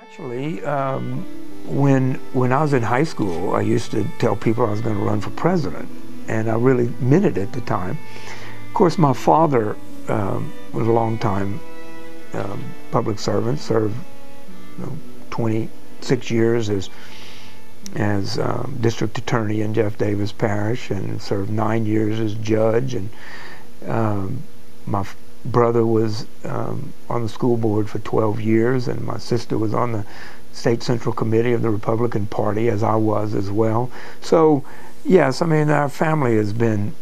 Actually, when I was in high school, I used to tell people I was going to run for president, and I really meant it at the time. Of course, my father was a long-time public servant, served 26 years as district attorney in Jeff Davis Parish, and served 9 years as judge. And my brother was on the school board for 12 years, and my sister was on the State Central Committee of the Republican Party, as I was as well. So, yes, I mean, our family has been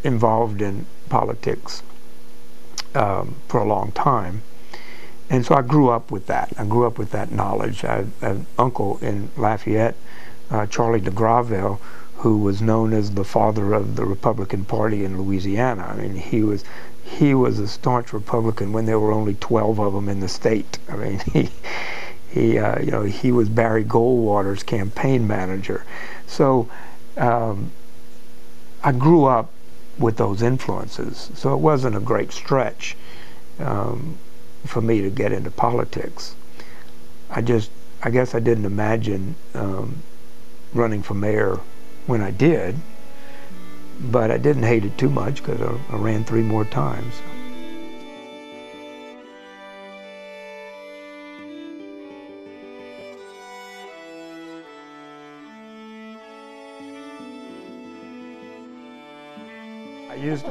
involved in politics for a long time. And so I grew up with that. I grew up with that knowledge. I have an uncle in Lafayette, Charlie de Gravelle, who was known as the father of the Republican Party in Louisiana. I mean, he was a staunch Republican when there were only 12 of them in the state. I mean, he was Barry Goldwater's campaign manager. So I grew up with those influences. So it wasn't a great stretch for me to get into politics. I guess I didn't imagine running for mayor when I did, but I didn't hate it too much because I ran 3 more times.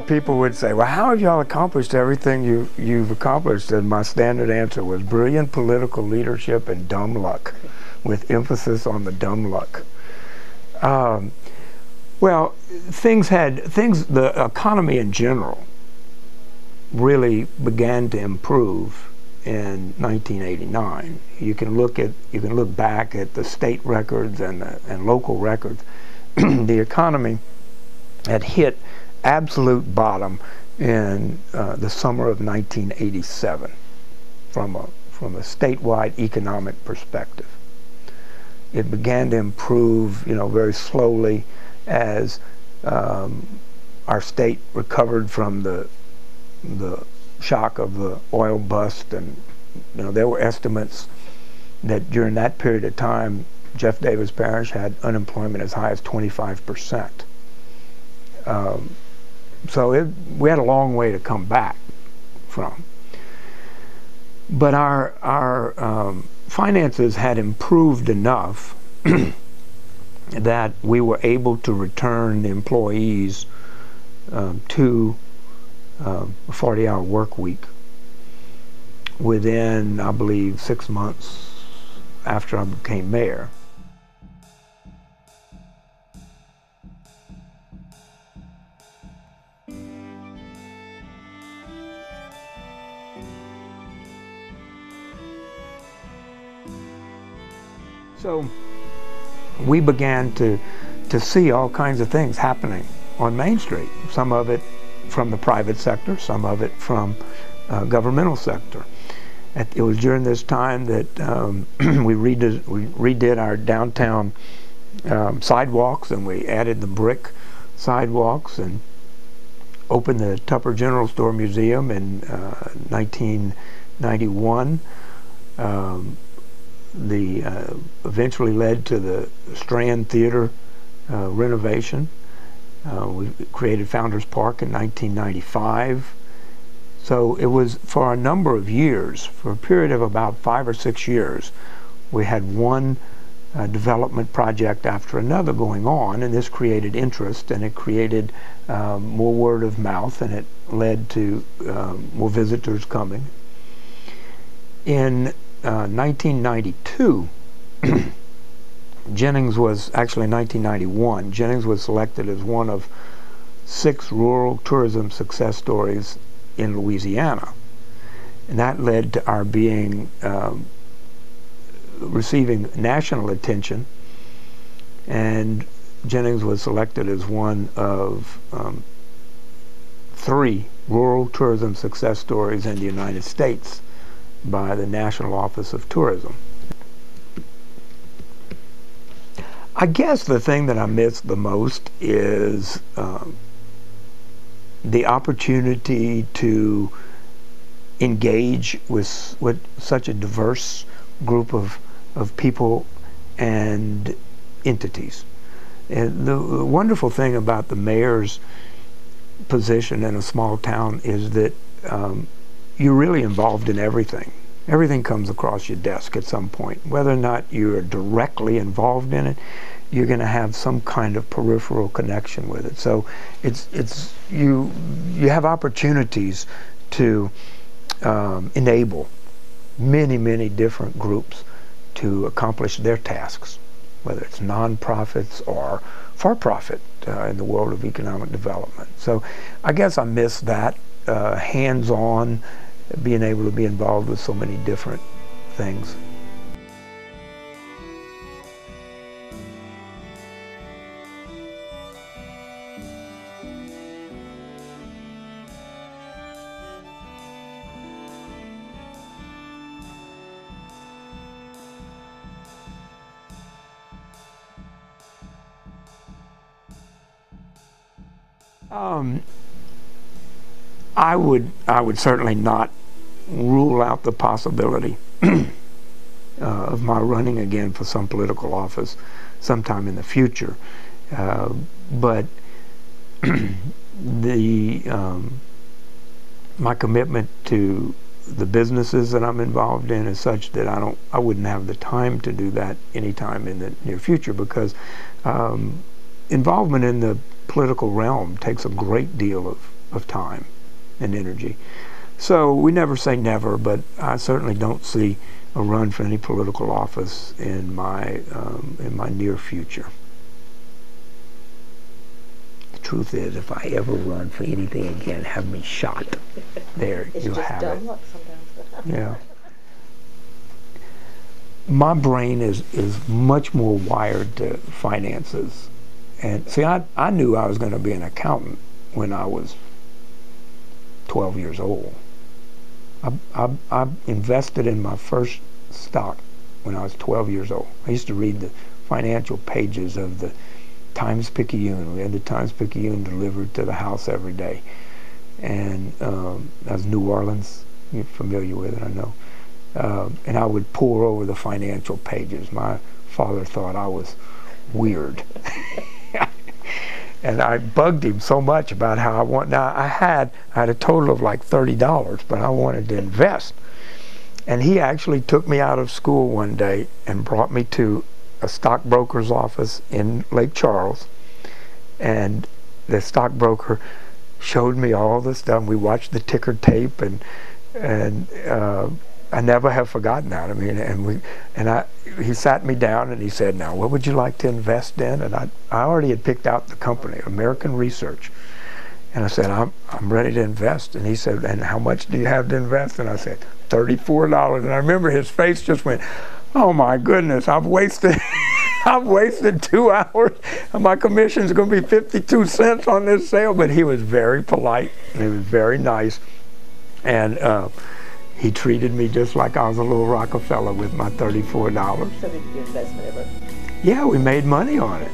People would say, well, how have y'all accomplished everything you've accomplished? And my standard answer was brilliant political leadership and dumb luck, with emphasis on the dumb luck. Well, the economy in general really began to improve in 1989. You can look back at the state records and local records. The economy had hit absolute bottom in the summer of 1987 from a statewide economic perspective. It began to improve, very slowly as our state recovered from the shock of the oil bust, and there were estimates that during that period of time, Jeff Davis Parish had unemployment as high as 25%. So we had a long way to come back from. But our finances had improved enough that we were able to return the employees to a 40-hour work week within, I believe, 6 months after I became mayor. So we began to see all kinds of things happening on Main Street, some of it from the private sector, some of it from governmental sector. It was during this time that we redid our downtown sidewalks, and we added the brick sidewalks and opened the Tupper General Store Museum in 1991. Eventually led to the Strand Theater renovation. We created Founders Park in 1995. So it was for a number of years, for a period of about 5 or 6 years, we had one development project after another going on, and this created interest, and it created more word of mouth, and it led to more visitors coming. In 1992, Jennings was, actually 1991, Jennings was selected as one of 6 rural tourism success stories in Louisiana. And that led to our receiving national attention, and Jennings was selected as one of 3 rural tourism success stories in the United States by the National Office of Tourism. I guess the thing that I miss the most is the opportunity to engage with such a diverse group of people and entities. And the wonderful thing about the mayor's position in a small town is that you're really involved in everything. Everything comes across your desk at some point. Whether or not you're directly involved in it, you're going to have some kind of peripheral connection with it. So you have opportunities to enable many different groups to accomplish their tasks, whether it's nonprofits or for-profit in the world of economic development. So I guess I miss that hands-on, being able to be involved with so many different things. I would certainly not rule out the possibility of my running again for some political office sometime in the future, but my commitment to the businesses that I'm involved in is such that I wouldn't have the time to do that anytime in the near future, because involvement in the political realm takes a great deal of time and energy. So we never say never, but I certainly don't see a run for any political office in my near future. The truth is, if I ever run for anything again, have me shot. There, you have it. Luck sometimes. Yeah. My brain is much more wired to finances. And see, I knew I was going to be an accountant when I was 12 years old. I invested in my first stock when I was 12 years old. I used to read the financial pages of the Times-Picayune. We had the Times-Picayune delivered to the house every day. And that was New Orleans. You're familiar with it, I know. And I would pore over the financial pages. My father thought I was weird. And I bugged him so much about how I had a total of like $30, but I wanted to invest. And he actually took me out of school one day and brought me to a stockbroker's office in Lake Charles. And the stockbroker showed me all the stuff. We watched the ticker tape, and I never have forgotten that. I mean, he sat me down and he said, "Now, what would you like to invest in?" And I already had picked out the company, American Research. And I said, I'm ready to invest. And he said, "And how much do you have to invest?" And I said, $34. And I remember his face just went, "Oh my goodness, I've wasted I've wasted 2 hours. My commission's going to be 52 cents on this sale." But he was very polite and he was very nice. And he treated me just like I was a little Rockefeller with my $34. So did the investment ever? Yeah, we made money on it.